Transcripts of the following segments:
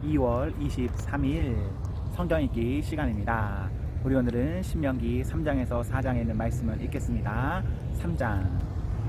2월 23일 성경 읽기 시간입니다. 우리 오늘은 신명기 3장에서 4장에 있는 말씀을 읽겠습니다. 3장.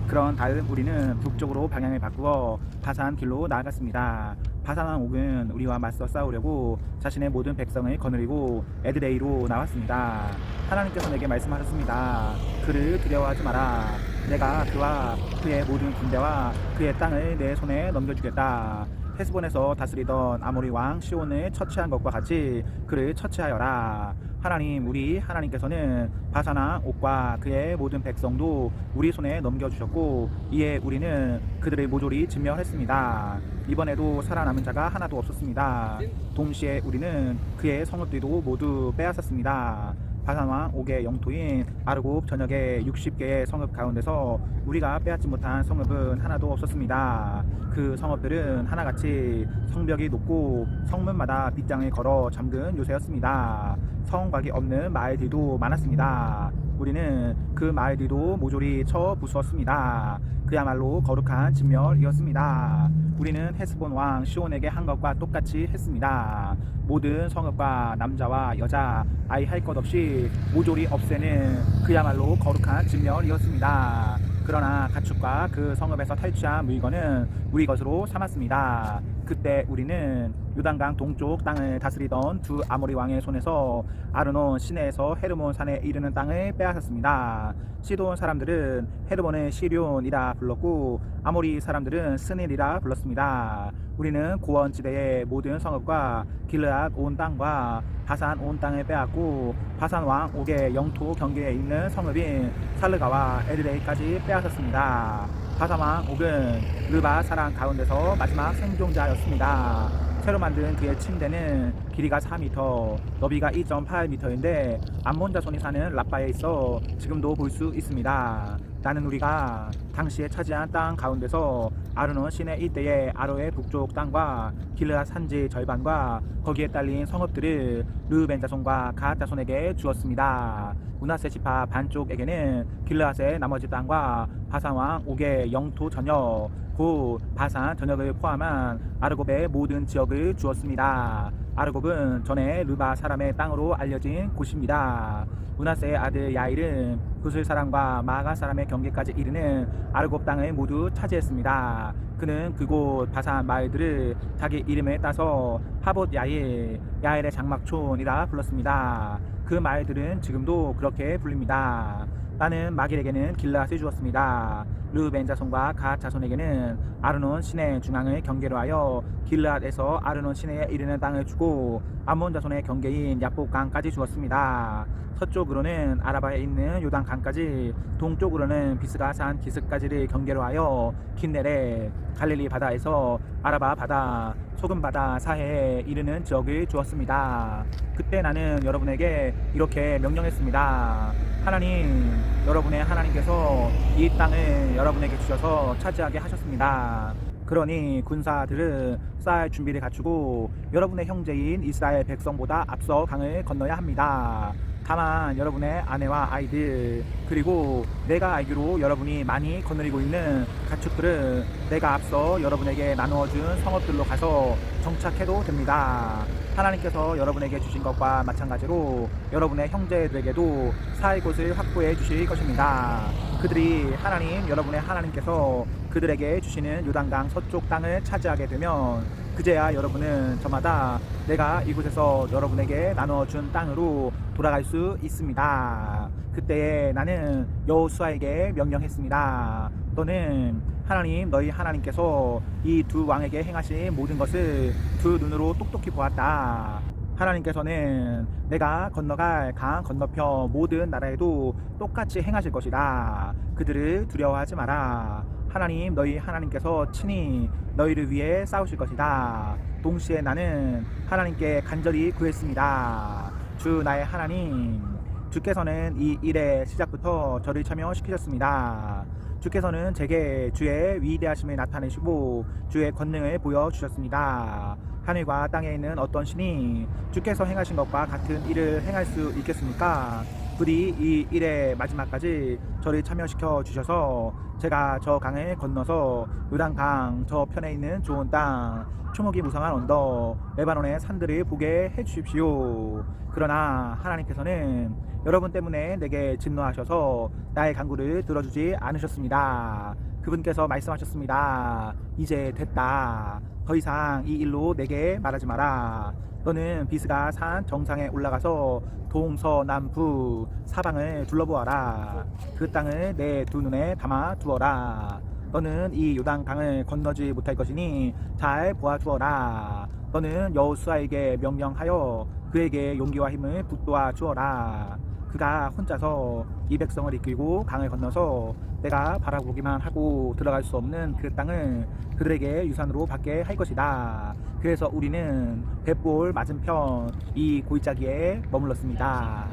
그런 다음 우리는 북쪽으로 방향을 바꾸어 바산 길로 나아갔습니다. 바산 왕 옥은 우리와 맞서 싸우려고 자신의 모든 백성을 거느리고 에드레이로 나왔습니다. 하나님께서 내게 말씀하셨습니다. 그를 두려워하지 마라. 내가 그와 그의 모든 군대와 그의 땅을 내 손에 넘겨주겠다. 헤스본에서 다스리던 아모리 왕 시온을 처치한 것과 같이 그를 처치하여라. 하나님, 우리 하나님께서는 바산 왕 옥과 그의 모든 백성도 우리 손에 넘겨주셨고, 이에 우리는 그들의 모조리 진멸했습니다. 이번에도 살아남은 자가 하나도 없었습니다. 동시에 우리는 그의 성읍들도 모두 빼앗았습니다. 바산 왕 옥의 영토인 아르곱 전역의 60개의 성읍 가운데서 우리가 빼앗지 못한 성읍은 하나도 없었습니다. 그 성읍들은 하나같이 성벽이 높고 성문마다 빗장을 걸어 잠근 요새였습니다. 성곽이 없는 마을들도 많았습니다. 우리는 그 마을들도 모조리 쳐 부수었습니다. 그야말로 거룩한 진멸이었습니다. 우리는 헤스본 왕 시온에게 한 것과 똑같이 했습니다. 모든 성읍과 남자와 여자, 아이 할 것 없이 모조리 없애는 그야말로 거룩한 진멸이었습니다. 그러나 가축과 그 성읍에서 탈취한 물건은 우리 것으로 삼았습니다. 그때 우리는 요단강 동쪽 땅을 다스리던 두 아모리 왕의 손에서 아르논 시내에서 헤르몬 산에 이르는 땅을 빼앗았습니다. 시돈 사람들은 헤르몬을 시륜이라 불렀고 아모리 사람들은 스닐이라 불렀습니다. 우리는 고원지대의 모든 성읍과 길르앗 온 땅과 바산 온 땅을 빼앗고 바산 왕 옥의 영토 경계에 있는 성읍인 살르가와 에드레이까지 빼앗았습니다. 바산 왕 옥은 르바 사람 가운데서 마지막 생존자였습니다. 새로 만든 그의 침대는 길이가 4m, 너비가 2.8m인데 암몬 자손이 사는 라빠에 있어 지금도 볼 수 있습니다. 나는 우리가 당시에 차지한 땅 가운데서 아르논 시내 일대의 아로의 북쪽 땅과 길르앗 산지 절반과 거기에 딸린 성읍들을 르벤 자손과 갓 자손에게 주었습니다. 므낫세 지파 반쪽에게는 길르앗의 나머지 땅과 바산 왕 옥의 영토 전역, 곧 바산 전역을 포함한 아르곱의 모든 지역을 주었습니다. 아르곱은 전에 르바 사람의 땅으로 알려진 곳입니다. 므낫세의 아들 야일은 구슬 사람과 마가 사람의 경계까지 이르는 아르곱 땅을 모두 차지했습니다. 그는 그곳 바산 마을들을 자기 이름에 따서 하봇 야일, 야일의 장막촌이라 불렀습니다. 그 마을들은 지금도 그렇게 불립니다. 나는 마길에게는 길르앗을 주었습니다. 르벤 자손과 갓 자손에게는 아르논 시내 중앙을 경계로 하여 길르앗에서 아르논 시내에 이르는 땅을 주고 암몬 자손의 경계인 야복강까지 주었습니다. 서쪽으로는 아라바에 있는 요단강까지, 동쪽으로는 비스가 산 기슭까지를 경계로 하여 킨네렛, 갈릴리 바다에서 아라바 바다, 소금 바다 사해에 이르는 지역을 주었습니다. 그때 나는 여러분에게 이렇게 명령했습니다. 하나님, 여러분의 하나님께서 이 땅을 여러분에게 주셔서 차지하게 하셨습니다. 그러니 군사들은 싸울 준비를 갖추고 여러분의 형제인 이스라엘 백성보다 앞서 강을 건너야 합니다. 다만 여러분의 아내와 아이들, 그리고 내가 알기로 여러분이 많이 거느리고 있는 가축들은 내가 앞서 여러분에게 나누어준 성읍들로 가서 정착해도 됩니다. 하나님께서 여러분에게 주신 것과 마찬가지로 여러분의 형제들에게도 살 곳을 확보해 주실 것입니다. 그들이 하나님, 여러분의 하나님께서 그들에게 주시는 요단강 서쪽 땅을 차지하게 되면 그제야 여러분은 저마다 내가 이곳에서 여러분에게 나눠준 땅으로 돌아갈 수 있습니다. 그때에 나는 여호수아에게 명령했습니다. 너는 하나님, 너희 하나님께서 이 두 왕에게 행하신 모든 것을 두 눈으로 똑똑히 보았다. 하나님께서는 내가 건너갈 강 건너편 모든 나라에도 똑같이 행하실 것이다. 그들을 두려워하지 마라. 하나님, 너희 하나님께서 친히 너희를 위해 싸우실 것이다. 동시에 나는 하나님께 간절히 구했습니다. 주 나의 하나님, 주께서는 이 일의 시작부터 저를 참여시키셨습니다. 주께서는 제게 주의 위대하심을 나타내시고 주의 권능을 보여주셨습니다. 하늘과 땅에 있는 어떤 신이 주께서 행하신 것과 같은 일을 행할 수 있겠습니까? 부디 이 일의 마지막까지 저를 참여시켜 주셔서 제가 저 강을 건너서 요단강 저 편에 있는 좋은 땅 초목이 무성한 언덕 레바논의 산들을 보게 해주십시오. 그러나 하나님께서는 여러분 때문에 내게 진노하셔서 나의 간구를 들어주지 않으셨습니다. 그분께서 말씀하셨습니다. 이제 됐다. 더 이상 이 일로 내게 말하지 마라. 너는 비스가 산 정상에 올라가서 동서남북 사방을 둘러보아라. 그 땅을 내 두 눈에 담아 두어라. 너는 이 요단 강을 건너지 못할 것이니 잘 보아주어라. 너는 여호수아에게 명령하여 그에게 용기와 힘을 북돋아 주어라. 그가 혼자서 이 백성을 이끌고 강을 건너서 내가 바라보기만 하고 들어갈 수 없는 그 땅을 그들에게 유산으로 받게 할 것이다. 그래서 우리는 벳볼 맞은편 이 골짜기에 머물렀습니다.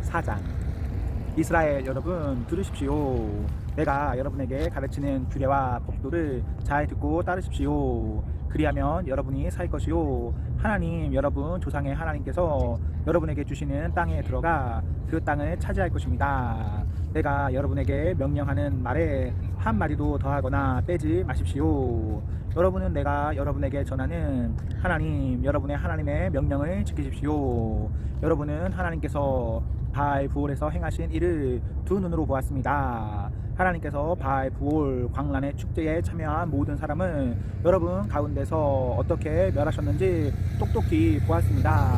4장. 이스라엘 여러분 들으십시오. 내가 여러분에게 가르치는 규례와 법도를 잘 듣고 따르십시오. 그리하면 여러분이 살 것이요 하나님 여러분 조상의 하나님께서 여러분에게 주시는 땅에 들어가 그 땅을 차지할 것입니다. 내가 여러분에게 명령하는 말에 한 마디도 더하거나 빼지 마십시오. 여러분은 내가 여러분에게 전하는 하나님 여러분의 하나님의 명령을 지키십시오. 여러분은 하나님께서 바알 부올에서 행하신 일을 두 눈으로 보았습니다. 하나님께서 바알 부올 광란의 축제에 참여한 모든 사람을 여러분 가운데서 어떻게 멸하셨는지 똑똑히 보았습니다.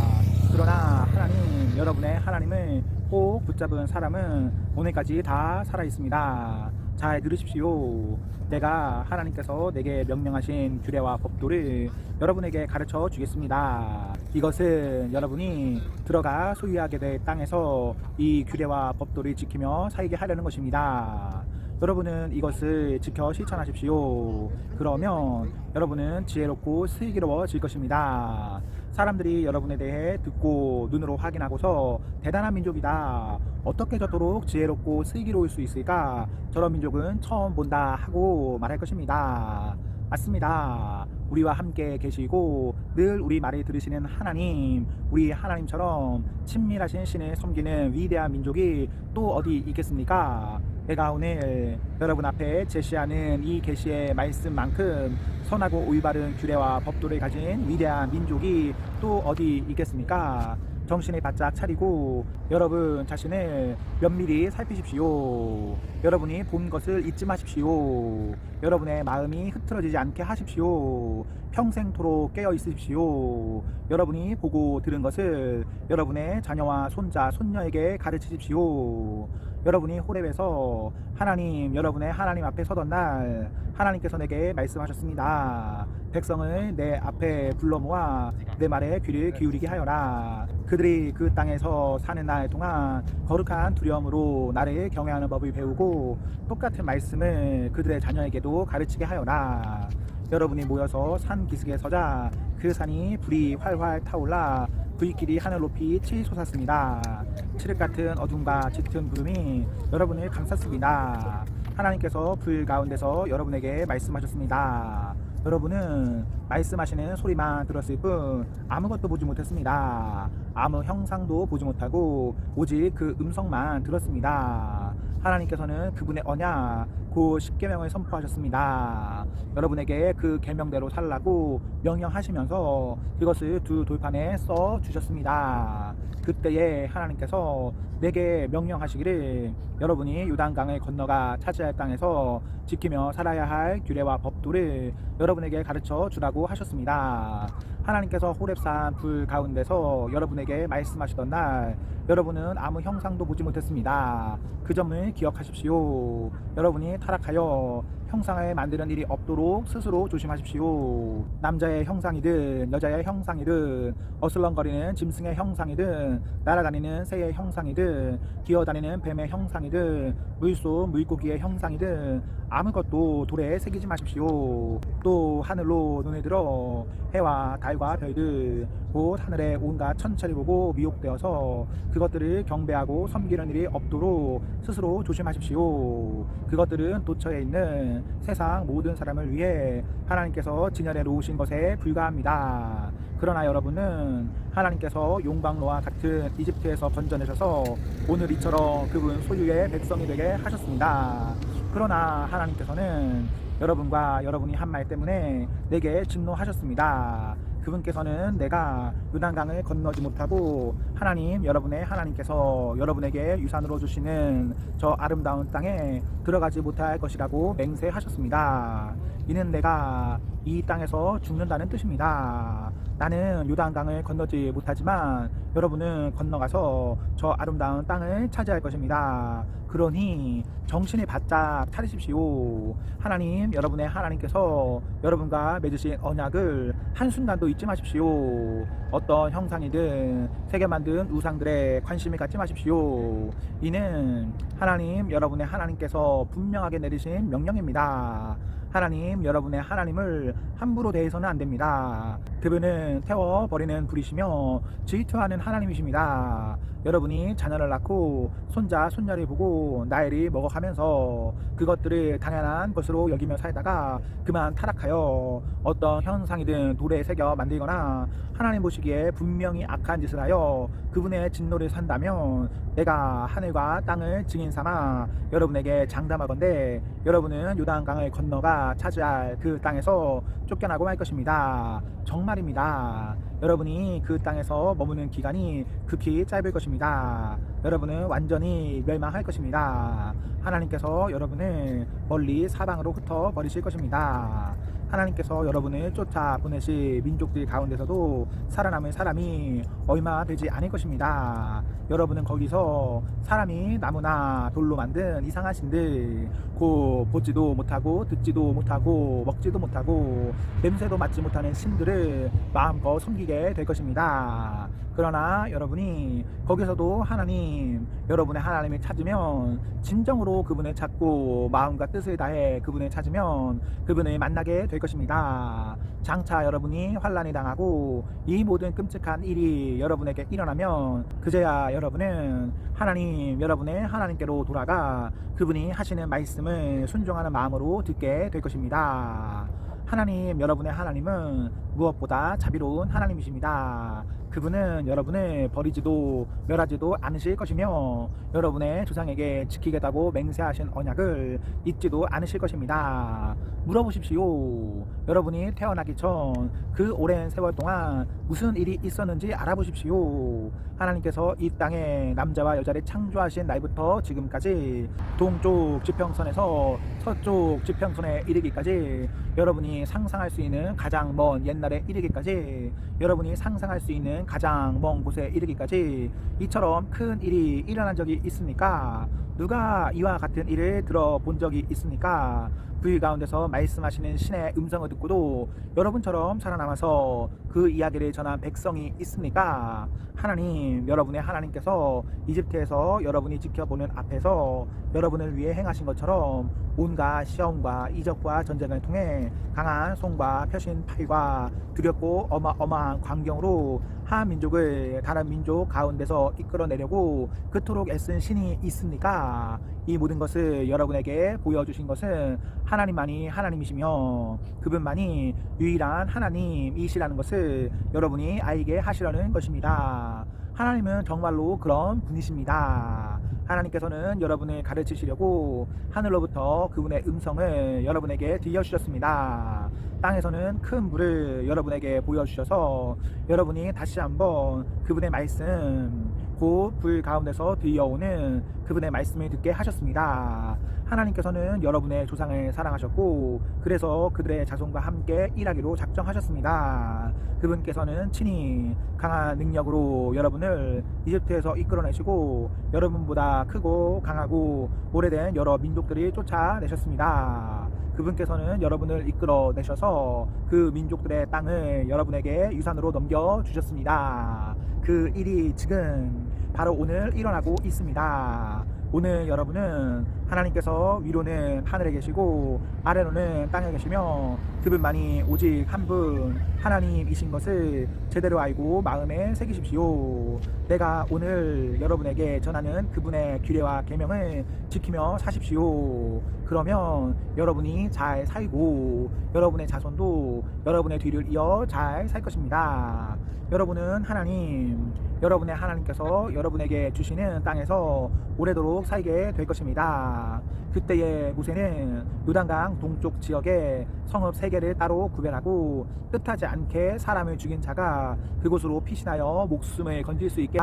그러나 하나님 여러분의 하나님을 꼭 붙잡은 사람은 오늘까지 다 살아 있습니다. 잘 들으십시오. 내가 하나님께서 내게 명령하신 규례와 법도를 여러분에게 가르쳐 주겠습니다. 이것은 여러분이 들어가 소유하게 될 땅에서 이 규례와 법도를 지키며 살게 하려는 것입니다. 여러분은 이것을 지켜 실천하십시오. 그러면 여러분은 지혜롭고 슬기로워질 것입니다. 사람들이 여러분에 대해 듣고 눈으로 확인하고서 대단한 민족이다. 어떻게 저토록 지혜롭고 슬기로울 수 있을까? 저런 민족은 처음 본다 하고 말할 것입니다. 맞습니다. 우리와 함께 계시고 늘 우리 말을 들으시는 하나님, 우리 하나님처럼 친밀하신 신을 섬기는 위대한 민족이 또 어디 있겠습니까? 내가 오늘 여러분 앞에 제시하는 이 계시의 말씀만큼 선하고 올바른 규례와 법도를 가진 위대한 민족이 또 어디 있겠습니까? 정신을 바짝 차리고 여러분 자신을 면밀히 살피십시오. 여러분이 본 것을 잊지 마십시오. 여러분의 마음이 흐트러지지 않게 하십시오. 평생토록 깨어 있으십시오. 여러분이 보고 들은 것을 여러분의 자녀와 손자, 손녀에게 가르치십시오. 여러분이 호렙에서 하나님, 여러분의 하나님 앞에 서던 날 하나님께서 내게 말씀하셨습니다. 백성을 내 앞에 불러 모아 내 말에 귀를 기울이게 하여라. 그들이 그 땅에서 사는 날 동안 거룩한 두려움으로 나를 경외하는 법을 배우고 똑같은 말씀을 그들의 자녀에게도 가르치게 하여라. 여러분이 모여서 산 기슭에 서자 그 산이 불이 활활 타올라 불길이 하늘 높이 치솟았습니다. 칠흑 같은 어둠과 짙은 구름이 여러분을 감쌌습니다. 하나님께서 불 가운데서 여러분에게 말씀하셨습니다. 여러분은 말씀하시는 소리만 들었을 뿐 아무것도 보지 못했습니다. 아무 형상도 보지 못하고 오직 그 음성만 들었습니다. 하나님께서는 그분의 언약 곧 십계명을 선포하셨습니다. 여러분에게 그 계명대로 살라고 명령하시면서 그것을 두 돌판에 써 주셨습니다. 그때에 하나님께서 내게 명령하시기를 여러분이 요단강을 건너가 차지할 땅에서 지키며 살아야 할 규례와 법도를 여러분에게 가르쳐 주라고 하셨습니다. 하나님께서 호렙산 불 가운데서 여러분에게 말씀하시던 날 여러분은 아무 형상도 보지 못했습니다. 그 점을 기억하십시오. 여러분이 타락하여 형상을 만드는 일이 없도록 스스로 조심하십시오. 남자의 형상이든 여자의 형상이든 어슬렁거리는 짐승의 형상이든 날아다니는 새의 형상이든 기어다니는 뱀의 형상이든 물속 물고기의 형상이든 아무것도 돌에 새기지 마십시오. 또 하늘로 눈을 들어 해와 달과 별들 곧 하늘의 온갖 천체를 보고 미혹되어서 그것들을 경배하고 섬기는 일이 없도록 스스로 조심하십시오. 그것들은 도처에 있는 세상 모든 사람을 위해 하나님께서 진열해 놓으신 것에 불과합니다. 그러나 여러분은 하나님께서 용광로와 같은 이집트에서 건져내셔서 오늘 이처럼 그분 소유의 백성이 되게 하셨습니다. 그러나 하나님께서는 여러분과 여러분이 한 말 때문에 내게 진노하셨습니다. 그분께서는 내가 요단강을 건너지 못하고 하나님, 여러분의 하나님께서 여러분에게 유산으로 주시는 저 아름다운 땅에 들어가지 못할 것이라고 맹세하셨습니다. 이는 내가 이 땅에서 죽는다는 뜻입니다. 나는 요단강을 건너지 못하지만 여러분은 건너가서 저 아름다운 땅을 차지할 것입니다. 그러니 정신을 바짝 차리십시오. 하나님, 여러분의 하나님께서 여러분과 맺으신 언약을 한순간도 잊지 마십시오. 어떤 형상이든 새겨 만든 우상들에 관심을 갖지 마십시오. 이는 하나님, 여러분의 하나님께서 분명하게 내리신 명령입니다. 하나님, 여러분의 하나님을 함부로 대해서는 안 됩니다. 그분은 태워버리는 불이시며 질투하는 하나님이십니다. 여러분이 자녀를 낳고 손자, 손녀를 보고 나이를 먹어가면서 그것들을 당연한 것으로 여기며 살다가 그만 타락하여 어떤 형상이든 돌에 새겨 만들거나 하나님 보시기에 분명히 악한 짓을 하여 그분의 진노를 산다면 내가 하늘과 땅을 증인 삼아 여러분에게 장담하건대 여러분은 요단강을 건너가 차지할 그 땅에서 쫓겨나고 말 것입니다. 정말입니다. 여러분이 그 땅에서 머무는 기간이 극히 짧을 것입니다. 여러분은 완전히 멸망할 것입니다. 하나님께서 여러분을 멀리 사방으로 흩어 버리실 것입니다. 하나님께서 여러분을 쫓아 보내실 민족들 가운데서도 살아남을 사람이 얼마 되지 않을 것입니다. 여러분은 거기서 사람이 나무나 돌로 만든 이상한 신들, 곧 보지도 못하고 듣지도 못하고 먹지도 못하고 냄새도 맡지 못하는 신들을 마음껏 섬기게 될 것입니다. 그러나 여러분이 거기서도 하나님, 여러분의 하나님을 찾으면, 진정으로 그분을 찾고 마음과 뜻을 다해 그분을 찾으면 그분을 만나게 될 것입니다. 장차 여러분이 환난이 당하고 이 모든 끔찍한 일이 여러분에게 일어나면 그제야 여러분은 하나님, 여러분의 하나님께로 돌아가 그분이 하시는 말씀을 순종하는 마음으로 듣게 될 것입니다. 하나님, 여러분의 하나님은 무엇보다 자비로운 하나님이십니다. 그분은 여러분을 버리지도 멸하지도 않으실 것이며 여러분의 조상에게 지키겠다고 맹세하신 언약을 잊지도 않으실 것입니다. 물어보십시오. 여러분이 태어나기 전 그 오랜 세월 동안 무슨 일이 있었는지 알아보십시오. 하나님께서 이 땅에 남자와 여자를 창조하신 날부터 지금까지 동쪽 지평선에서 서쪽 지평선에 이르기까지 여러분이 상상할 수 있는 가장 먼 옛날에 이르기까지 여러분이 상상할 수 있는 가장 먼 곳에 이르기까지 이처럼 큰 일이 일어난 적이 있습니까? 누가 이와 같은 일을 들어본 적이 있습니까? 불 가운데서 말씀하시는 신의 음성을 듣고도 여러분처럼 살아남아서 그 이야기를 전한 백성이 있습니까? 하나님, 여러분의 하나님께서 이집트에서 여러분이 지켜보는 앞에서 여러분을 위해 행하신 것처럼 온갖 시험과 이적과 전쟁을 통해 강한 손과 펴신 팔과 두렵고 어마어마한 광경으로 한 민족을 다른 민족 가운데서 이끌어내려고 그토록 애쓴 신이 있습니까? 이 모든 것을 여러분에게 보여주신 것은 하나님만이 하나님이시며 그분만이 유일한 하나님이시라는 것을 여러분이 알게 하시려는 것입니다. 하나님은 정말로 그런 분이십니다. 하나님께서는 여러분을 가르치시려고 하늘로부터 그분의 음성을 여러분에게 들려주셨습니다. 땅에서는 큰 불을 여러분에게 보여주셔서 여러분이 다시 한번 그분의 말씀, 곧 불 가운데서 들려오는 그분의 말씀을 듣게 하셨습니다. 하나님께서는 여러분의 조상을 사랑하셨고 그래서 그들의 자손과 함께 일하기로 작정하셨습니다. 그분께서는 친히 강한 능력으로 여러분을 이집트에서 이끌어내시고 여러분보다 크고 강하고 오래된 여러 민족들이 쫓아내셨습니다. 그분께서는 여러분을 이끌어내셔서 그 민족들의 땅을 여러분에게 유산으로 넘겨주셨습니다. 그 일이 지금 바로 오늘 일어나고 있습니다. 오늘 여러분은 하나님께서 위로는 하늘에 계시고 아래로는 땅에 계시며 그분만이 오직 한 분 하나님이신 것을 제대로 알고 마음에 새기십시오. 내가 오늘 여러분에게 전하는 그분의 규례와 계명을 지키며 사십시오. 그러면 여러분이 잘 살고 여러분의 자손도 여러분의 뒤를 이어 잘 살 것입니다. 여러분은 하나님, 여러분의 하나님께서 여러분에게 주시는 땅에서 오래도록 살게 될 것입니다. 그때의 모세는 요단강 동쪽 지역에 성읍 3개를 따로 구별하고 뜻하지 않게 사람을 죽인 자가 그곳으로 피신하여 목숨을 건질 수 있게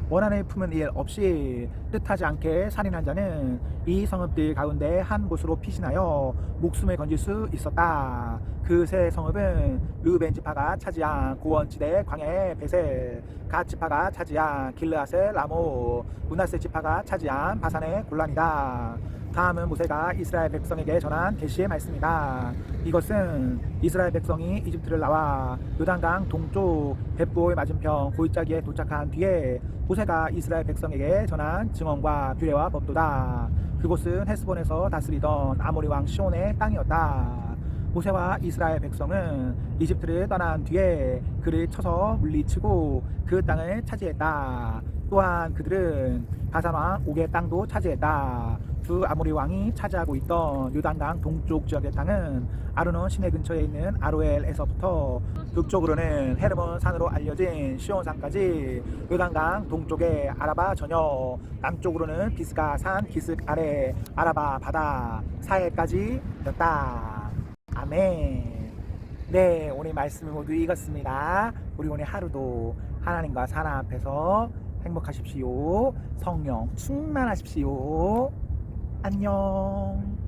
원한을 품은 일 없이 뜻하지 않게 살인한 자는 이 성읍들 가운데 한 곳으로 피신하여 목숨을 건질 수 있었다. 그 세 성읍은 르우벤 지파가 차지한 고원지대 광야의 베셀, 갓 지파가 차지한 길르앗의 라모, 므낫세 지파가 차지한 바산의 골란이다. 다음은 모세가 이스라엘 백성에게 전한 계시의 말씀이다. 이것은 이스라엘 백성이 이집트를 나와 요단강 동쪽 벳보의 맞은편 골짜기에 도착한 뒤에 모세가 이스라엘 백성에게 전한 증언과 규례와 법도다. 그곳은 헤스본에서 다스리던 아모리 왕 시온의 땅이었다. 모세와 이스라엘 백성은 이집트를 떠난 뒤에 그를 쳐서 물리치고 그 땅을 차지했다. 또한 그들은 바산 왕 옥의 땅도 차지했다. 두 아모리 왕이 차지하고 있던 요단강 동쪽 지역의 땅은 아르논 시내 근처에 있는 아로엘에서부터 북쪽으로는 헤르몬 산으로 알려진 시온산까지, 요단강 동쪽의 아라바 전역, 남쪽으로는 비스가 산 기슭 아래 아라바 바다 사해까지였다. 아멘. 네, 오늘 말씀을 모두 읽었습니다. 우리 오늘 하루도 하나님과 사람 앞에서 행복하십시오. 성령 충만하십시오. 안녕.